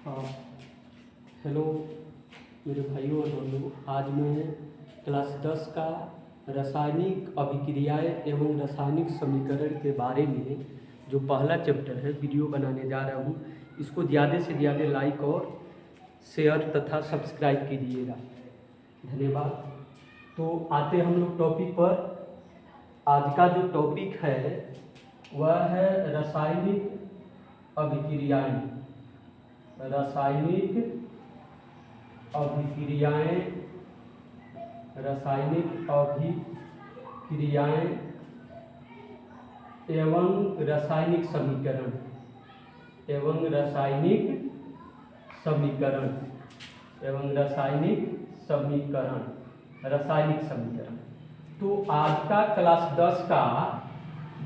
हाँ, हेलो मेरे भाइयों और बहनों। आज मैं क्लास 10 का रासायनिक अभिक्रियाएं एवं रासायनिक समीकरण के बारे में जो पहला चैप्टर है वीडियो बनाने जा रहा हूँ। इसको ज़्यादा से ज़्यादा लाइक और शेयर तथा सब्सक्राइब कीजिएगा, धन्यवाद। तो आते हम लोग टॉपिक पर। आज का जो टॉपिक है वह है रासायनिक अभिक्रियाएं। रासायनिक अभिक्रियाएं रासायनिक अभिक्रियाएं एवं रासायनिक समीकरण एवं रासायनिक समीकरण एवं रासायनिक समीकरण रासायनिक समीकरण। तो आज का क्लास 10 का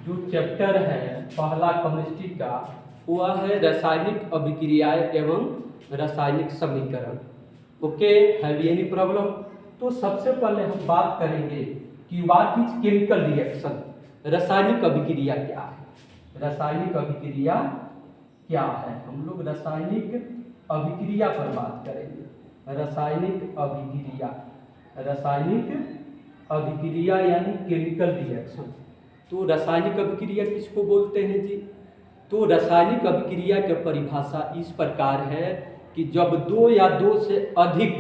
जो चैप्टर है पहला केमिस्ट्री का वह है रासायनिक अभिक्रियाएं एवं रासायनिक समीकरण। Okay, have any problem? तो सबसे पहले हम बात करेंगे कि व्हाट इज केमिकल रिएक्शन। रासायनिक अभिक्रिया क्या है? रासायनिक अभिक्रिया क्या है? हम लोग रासायनिक अभिक्रिया पर बात करेंगे। रासायनिक अभिक्रिया यानी केमिकल रिएक्शन। तो रासायनिक अभिक्रिया किसको बोलते हैं जी? तो रासायनिक अभिक्रिया की परिभाषा इस प्रकार है कि जब दो या दो से अधिक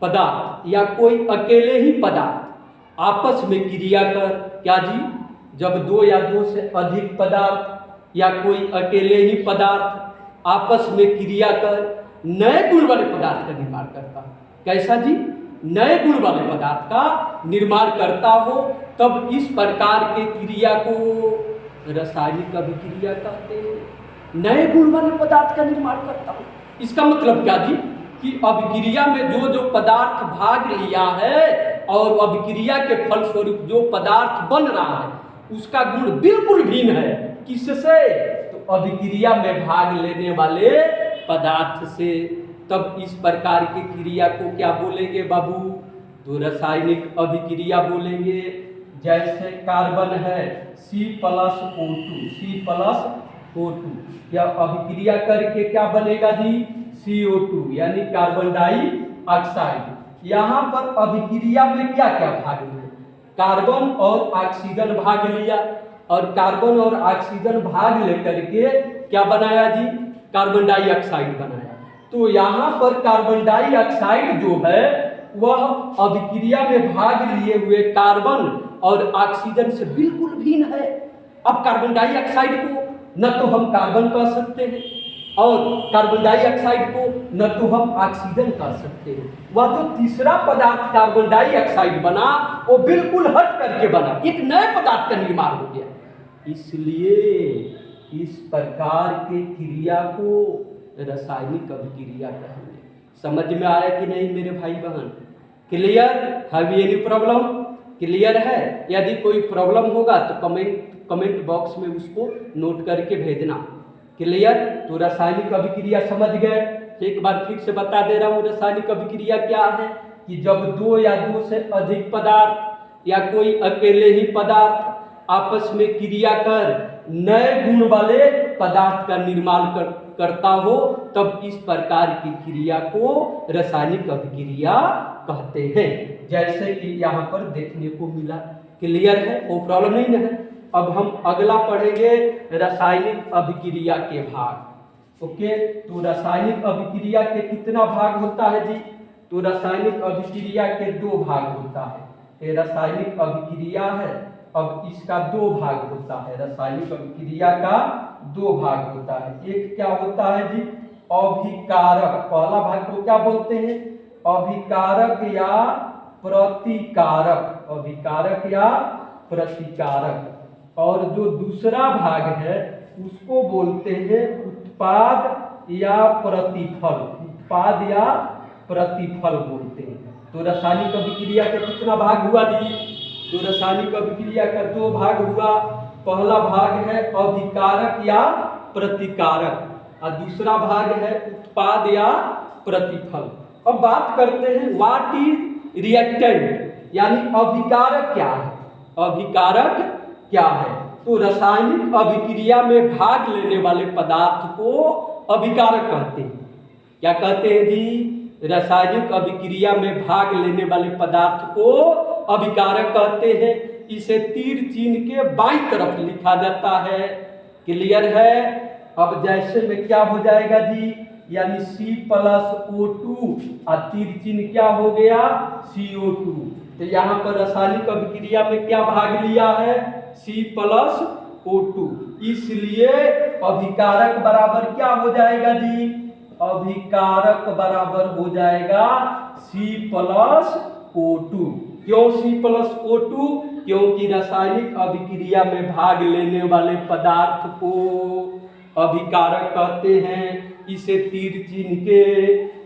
पदार्थ या कोई अकेले ही पदार्थ आपस में क्रिया कर, क्या जी? जब दो या दो से अधिक पदार्थ या कोई अकेले ही पदार्थ आपस में क्रिया कर नए गुण वाले पदार्थ का निर्माण करता है। कैसा जी? नए गुण वाले पदार्थ का निर्माण करता हो, तब इस प्रकार के क्रिया को रासायनिक अभिक्रिया कहते हैं। नए गुण वाले पदार्थ का निर्माण करता हो, इसका मतलब क्या जी? कि अभिक्रिया में जो जो पदार्थ भाग लिया है और अभिक्रिया के फलस्वरूप जो पदार्थ बन रहा है उसका गुण बिल्कुल भिन्न है। किससे? तो अभिक्रिया में भाग लेने वाले पदार्थ से। तब इस प्रकार की क्रिया को क्या बोलेंगे बाबू? तो रासायनिक अभिक्रिया बोलेंगे। जैसे कार्बन है C+O2 यह अभिक्रिया करके क्या बनेगा जी? CO2 यानी कार्बन डाइऑक्साइड। यहाँ पर अभिक्रिया में क्या क्या भाग लिया? कार्बन और ऑक्सीजन भाग लिया, और कार्बन और ऑक्सीजन भाग लेकर के क्या बनाया जी? कार्बन डाइऑक्साइड बनाया। तो यहाँ पर कार्बन डाइऑक्साइड जो है वह अभिक्रिया में भाग लिए हुए कार्बन और ऑक्सीजन से बिल्कुल भिन्न है। अब कार्बन डाइऑक्साइड को न तो हम कार्बन कह सकते हैं और कार्बन डाइऑक्साइड को न तो हम ऑक्सीजन कह सकते हैं। वह जो तीसरा पदार्थ कार्बन डाइऑक्साइड बना वो बिल्कुल हट करके बना, एक नए पदार्थ का निर्माण हो गया। इसलिए इस प्रकार के क्रिया को रासायनिक अभिक्रिया कहेंगे। समझ में आया कि नहीं मेरे भाई बहन? Clear? Have any problem? Clear है? यदि कोई प्रॉब्लम होगा तो कमेंट बॉक्स में उसको नोट करके भेजना। क्लियर? तो रासायनिक अभिक्रिया समझ गए। एक बार फिर से बता दे रहा हूँ रासायनिक अभिक्रिया क्या है। कि जब दो या दो से अधिक पदार्थ या कोई अकेले ही पदार्थ आपस में क्रिया कर नए गुण वाले पदार्थ का निर्माण करता हो, तब इस प्रकार की क्रिया को रासायनिक अभिक्रिया कहते हैं। जैसे कि यहाँ पर देखने को मिला। क्लियर है? वो प्रॉब्लम नहीं है। अब हम अगला पढ़ेंगे रासायनिक अभिक्रिया के भाग। ओके, तो रासायनिक अभिक्रिया के कितना भाग होता है जी? तो रासायनिक अभिक्रिया के दो भाग होता है। ये रासायनिक अभिक्रिया है, अब इसका दो भाग होता है। रासायनिक अभिक्रिया का दो भाग होता है। एक क्या होता है जी? अभिकारक। पहला भाग को क्या बोलते हैं? अभिकारक या प्रतिकारक। अभिकारक या प्रतिकारक। और जो दूसरा भाग है उसको बोलते हैं उत्पाद या प्रतिफल। उत्पाद या प्रतिफल बोलते हैं। तो रासायनिक अभिक्रिया का कितना भाग हुआ जी? तो रासायनिक अभिक्रिया का दो भाग हुआ। पहला भाग है अभिकारक या प्रतिकारक और दूसरा भाग है उत्पाद या प्रतिफल। अब बात करते हैं व्हाट इज रिएक्टेंट, यानी अभिकारक क्या है? अभिकारक क्या है? तो रासायनिक अभिक्रिया में भाग लेने वाले पदार्थ को अभिकारक कहते हैं। क्या कहते हैं जी? रासायनिक अभिक्रिया में भाग लेने वाले पदार्थ को अभिकारक कहते हैं। इसे तीर चिन्ह के बाईं तरफ लिखा जाता है। क्लियर है? अब जैसे में क्या हो जाएगा जी, यानी C+O2 और तीर चिन्ह क्या हो गया? CO2। तो यहाँ पर रासायनिक अभिक्रिया में क्या भाग लिया है? C+O2। इसलिए अभिकारक बराबर क्या हो जाएगा जी? अभिकारक बराबर हो जाएगा C+O2। क्यों C+O2? क्योंकि रासायनिक अभिक्रिया में भाग लेने वाले पदार्थ को अभिकारक कहते हैं। इसे तीर चिन्ह के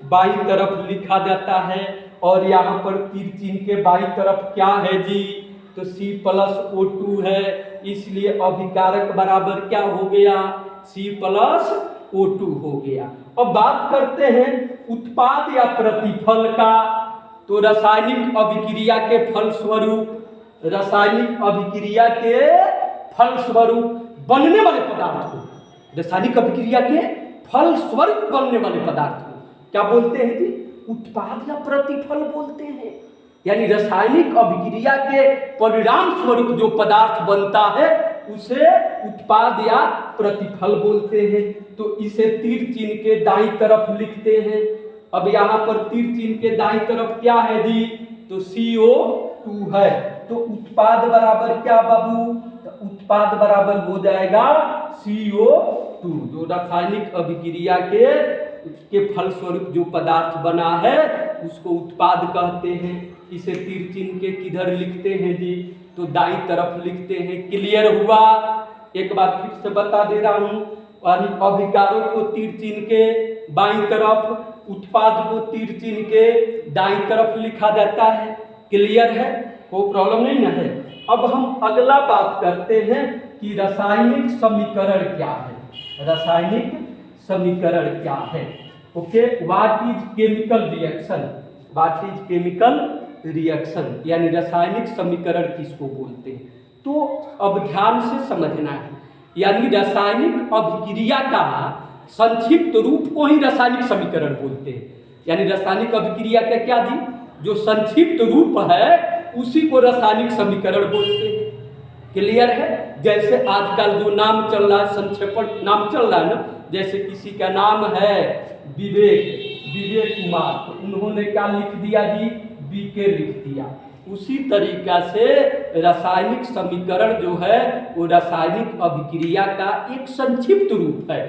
बाईं तरफ लिखा जाता है और यहाँ पर तीर चिन्ह के बाईं तरफ क्या है जी? तो C+O2 है। इसलिए अभिकारक बराबर क्या हो गया? C+O2 हो गया। अब बात करते हैं उत्पाद या प्रतिफल का। तो रासायनिक अभिक्रिया के फलस्वरूप, रासायनिक अभिक्रिया के फलस्वरूप बनने वाले पदार्थ को, रासायनिक अभिक्रिया के फलस्वरूप बनने वाले पदार्थ को क्या बोलते हैं जी? उत्पाद या प्रतिफल बोलते हैं। यानी रासायनिक अभिक्रिया के परिणाम स्वरूप जो पदार्थ बनता है उसे उत्पाद या प्रतिफल बोलते हैं। तो इसे तीर चिन्ह के दाईं तरफ लिखते हैं। अब यहाँ पर तीर चिन्ह के दाईं तरफ क्या है जी? तो CO2 है। तो उत्पाद बराबर क्या बाबू? तो उत्पाद बराबर हो जाएगा CO2। जो रासायनिक अभिक्रिया के फलस्वरूप जो पदार्थ बना है उसको उत्पाद कहते हैं। इसे तीर चिन्ह के किधर लिखते हैं जी? तो दाईं तरफ लिखते हैं। क्लियर हुआ? एक बार फिर से बता दे रहा हूँ। अभिकारक को तीर चिन्ह के बाईं तरफ, उत्पाद को तीर चिन्ह के दाईं तरफ लिखा जाता है। क्लियर है? कोई प्रॉब्लम नहीं ना है? अब हम अगला बात करते हैं कि रासायनिक समीकरण क्या है। रासायनिक समीकरण क्या है? Okay, what is chemical reaction? What is chemical reaction यानी रासायनिक समीकरण किसको बोलते हैं? तो अब ध्यान से समझना है। यानी रासायनिक अभिक्रिया का संक्षिप्त रूप को ही रासायनिक समीकरण बोलते हैं। यानी रासायनिक अभिक्रिया का क्या जी? जो संक्षिप्त रूप है उसी को रासायनिक समीकरण बोलते हैं। क्लियर है? जैसे आजकल जो नाम चल रहा है, संक्षेपण नाम चल रहा है ना, जैसे किसी का नाम है विवेक कुमार, तो उन्होंने क्या लिख दिया जी? बीके लिख दिया। उसी तरीका से रासायनिक समीकरण जो है वो रासायनिक अभिक्रिया का एक संक्षिप्त रूप है।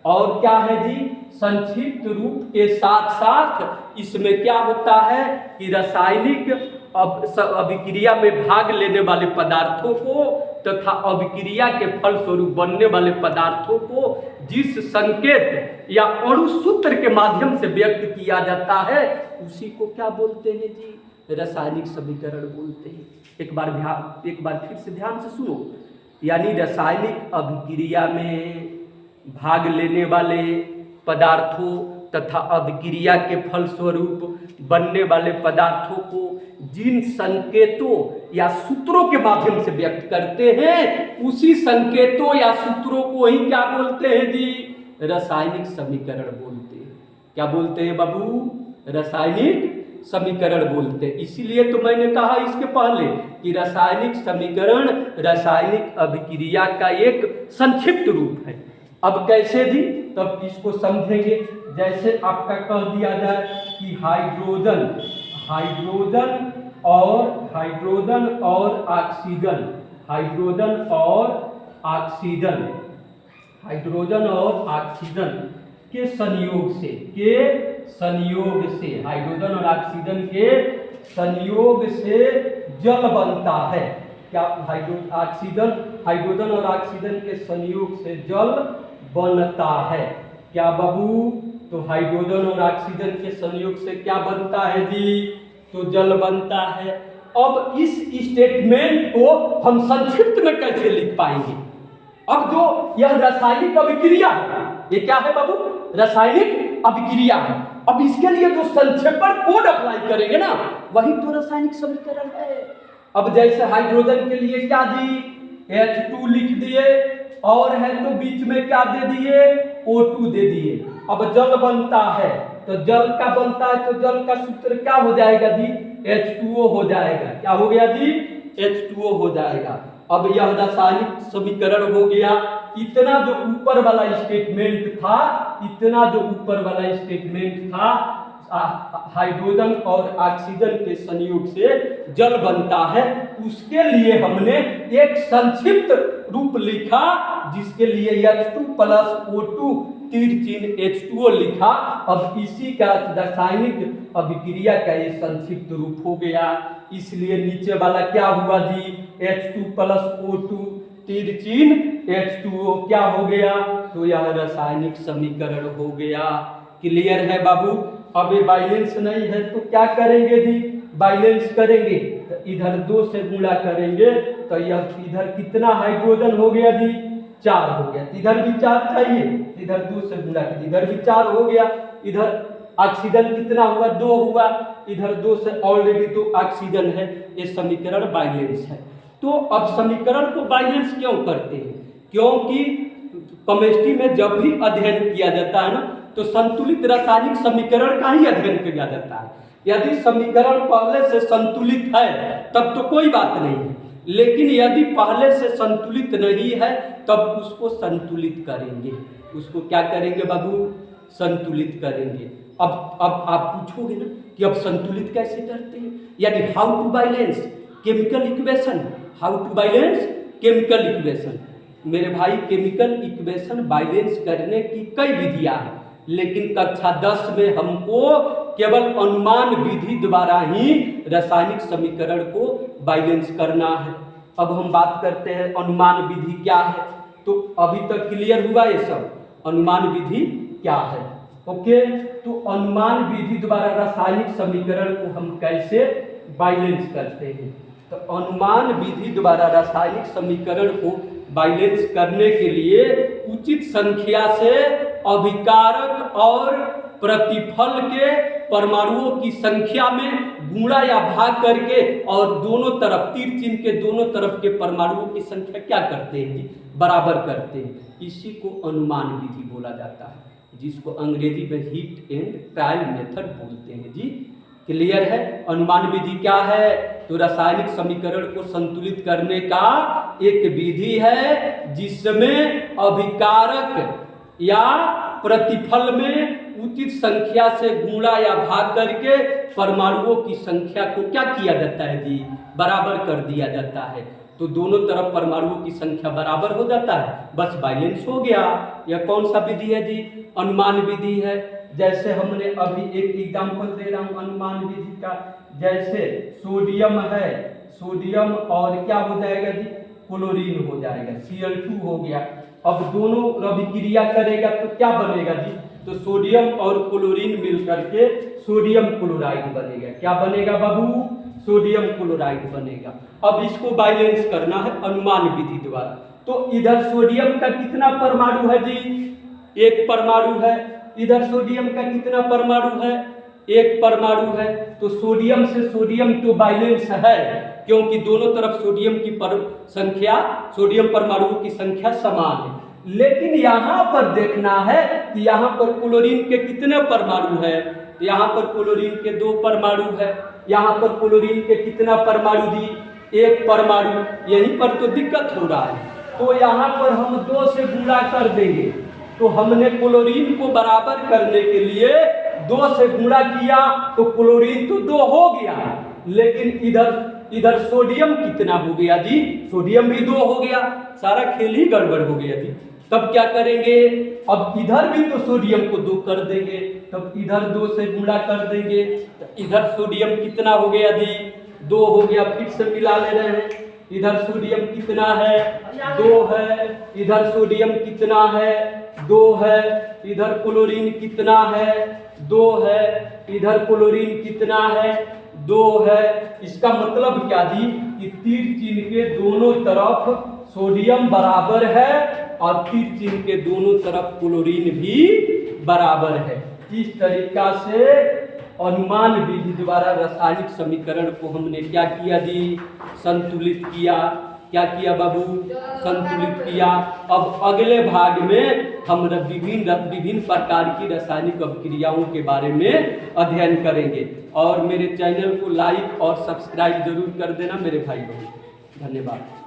और क्या है जी? संक्षिप्त रूप के साथ साथ इसमें क्या होता है कि रासायनिक अभिक्रिया में भाग लेने वाले पदार्थों को तथा अभिक्रिया के फलस्वरूप बनने वाले पदार्थों को जिस संकेत या अणुसूत्र के माध्यम से व्यक्त किया जाता है उसी को क्या बोलते हैं जी? रासायनिक समीकरण बोलते हैं। एक बार फिर से ध्यान से सुनो। यानी रासायनिक अभिक्रिया में भाग लेने वाले पदार्थों तथा अभिक्रिया के फलस्वरूप बनने वाले पदार्थों को जिन संकेतों या सूत्रों के माध्यम से व्यक्त करते हैं उसी संकेतों या सूत्रों को ही क्या बोलते हैं जी? रासायनिक समीकरण बोलते हैं। क्या बोलते हैं बाबू? रासायनिक समीकरण बोलते हैं। इसीलिए तो मैंने कहा इसके पहले कि रासायनिक समीकरण रासायनिक अभिक्रिया का एक संक्षिप्त रूप है। अब कैसे जी? तब इसको समझेंगे। जैसे आपका कह दिया जाए कि हाइड्रोजन और ऑक्सीजन के संयोग से जल बनता है। क्या हाइड्रोजन और ऑक्सीजन के संयोग से जल बनता है? क्या बाबू? तो हाइड्रोजन और ऑक्सीजन के संयोग से क्या बनता है जी? तो जल बनता है। अब इस स्टेटमेंट को हम संक्षिप्त में कैसे लिख पाएंगे? अब जो यह रासायनिक अभिक्रिया है, ये क्या है बाबू? रासायनिक अभिक्रिया है। अब इसके लिए जो संक्षेपण कोड अप्लाई करेंगे ना, वही तो रासायनिक समीकरण है। अब जैसे हाइड्रोजन के लिए क्या दी? H2 लिख दिए, और है तो बीच में क्या दे दिए? O2 दे दिए। अब जल बनता है तो जल का बनता है तो जल का सूत्र क्या हो जाएगा जी? H2O हो जाएगा। क्या हो गया जी? H2O हो जाएगा। अब यह रासायनिक समीकरण हो गया। इतना जो ऊपर वाला स्टेटमेंट था, इतना जो ऊपर वाला स्टेटमेंट था, हाइड्रोजन और ऑक्सीजन के संयोग से जल बनता है, उसके लिए हमने एक संक्षिप्त रूप लिखा जिसके लिए H2 प्लस O2 तीर चिन्ह H2O लिखा। अब इसी का रासायनिक अभिक्रिया का ये संक्षिप्त रूप हो गया। इसलिए नीचे वाला क्या हुआ जी? H2 प्लस O2 तीर चिन्ह H2O क्या हो गया? तो यह रासायनिक समीकरण हो गया। क्लियर है बाबू? अब ये बैलेंस नहीं है तो क्या करेंगे जी? बैलेंस करेंगे तो इधर 2 से गुणा करेंगे तो यह इधर कितना हाइड्रोजन हो गया जी? 4 हो गया। इधर भी 4 चाहिए, इधर 2 से गुणा कर, इधर भी 4 हो गया। इधर ऑक्सीजन कितना हुआ? 2 हुआ। इधर 2 से ऑलरेडी 2 ऑक्सीजन है। ये समीकरण बैलेंस है। तो अब समीकरण को बैलेंस क्यों करते हैं? क्योंकि केमिस्ट्री में जब भी अध्ययन किया जाता है ना, तो संतुलित रासायनिक समीकरण का ही अध्ययन किया जाता है। यदि समीकरण पहले से संतुलित है तब तो कोई बात नहीं है, लेकिन यदि पहले से संतुलित नहीं है तब उसको संतुलित करेंगे। उसको क्या करेंगे बाबू? संतुलित करेंगे। अब आप पूछोगे ना कि अब संतुलित कैसे करते हैं, यानी how to balance chemical equation, how to balance chemical equation. मेरे भाई, केमिकल इक्वेशन बैलेंस करने की कई विधियां हैं, लेकिन कक्षा 10 में हमको केवल अनुमान विधि द्वारा ही रासायनिक समीकरण को बैलेंस करना है। अब हम बात करते हैं अनुमान विधि क्या है। तो अभी तक क्लियर हुआ ये सब, अनुमान विधि क्या है? ओके, तो अनुमान विधि द्वारा रासायनिक समीकरण को हम कैसे बैलेंस करते हैं? तो अनुमान विधि द्वारा रासायनिक समीकरण को बैलेंस करने के लिए उचित संख्या से अभिकारक और प्रतिफल के परमाणुओं की संख्या में गुणा या भाग करके और दोनों तरफ तीर चिन्ह के दोनों तरफ के परमाणुओं की संख्या क्या करते हैं जी? बराबर करते हैं। इसी को अनुमान विधि बोला जाता है, जिसको अंग्रेजी में हीट एंड ट्रायल मेथड बोलते हैं जी। क्लियर है? अनुमान विधि क्या है? तो रासायनिक समीकरण को संतुलित करने का एक विधि है जिसमें अभिकारक या प्रतिफल में उचित संख्या से गुणा या भाग करके परमाणुओं की संख्या को क्या किया जाता है जी? बराबर कर दिया जाता है। तो दोनों तरफ परमाणुओं की संख्या बराबर हो जाता है, बस बैलेंस हो गया। यह कौन सा विधि है जी? अनुमान विधि है। जैसे हमने अभी एक एग्जाम्पल दे रहा हूं अनुमान विधि का। जैसे सोडियम है, सोडियम और क्या हो जाएगा जी? क्लोरीन हो जाएगा, Cl2 हो गया। अब दोनों अभिक्रिया करेगा तो क्या बनेगा जी? तो सोडियम और क्लोरीन मिलकर के सोडियम क्लोराइड बनेगा। क्या बनेगा बाबू? सोडियम क्लोराइड बनेगा। अब इसको बैलेंस करना है अनुमान विधि द्वारा। तो इधर सोडियम का कितना परमाणु है जी? 1 परमाणु है। इधर सोडियम का कितना परमाणु है? 1 परमाणु है। तो सोडियम से सोडियम तो बैलेंस है, क्योंकि दोनों तरफ सोडियम की संख्या, सोडियम परमाणुओं की संख्या समान है। लेकिन यहाँ पर देखना है कि यहाँ पर क्लोरीन के कितने परमाणु है? यहाँ पर क्लोरीन के 2 परमाणु है। यहाँ पर क्लोरीन के कितना परमाणु दी? 1 परमाणु। यहीं पर तो दिक्कत हो रहा है। तो यहाँ पर हम 2 से गुणा कर देंगे। तो हमने क्लोरीन को बराबर करने के लिए 2 से गुणा किया तो क्लोरीन तो 2 हो गया, लेकिन इधर सोडियम कितना हो गया जी? सोडियम भी 2 हो गया। सारा खेल ही गड़बड़ हो गया जी। तब क्या करेंगे? अब इधर भी तो सोडियम को 2 कर देंगे, तब इधर 2 से गुणा कर देंगे तो इधर सोडियम कितना हो गया जी? 2 हो गया। फिर से मिला ले रहे हैं। इधर सोडियम कितना है? 2 है। इधर सोडियम कितना है? 2 है। इधर क्लोरीन कितना है? 2 है। इधर क्लोरीन कितना है? 2 है। इसका मतलब क्या जी? कि तीर चिन्ह के दोनों तरफ सोडियम बराबर है और तीर चिन्ह के दोनों तरफ क्लोरीन भी बराबर है। इस तरीका से अनुमान विधि द्वारा रासायनिक समीकरण को हमने क्या किया जी? संतुलित किया। क्या किया बाबू, संतुलित किया। अब अगले भाग में हम विभिन्न प्रकार की रासायनिक अभिक्रियाओं के बारे में अध्ययन करेंगे। और मेरे चैनल को लाइक और सब्सक्राइब जरूर कर देना मेरे भाई बहन। धन्यवाद।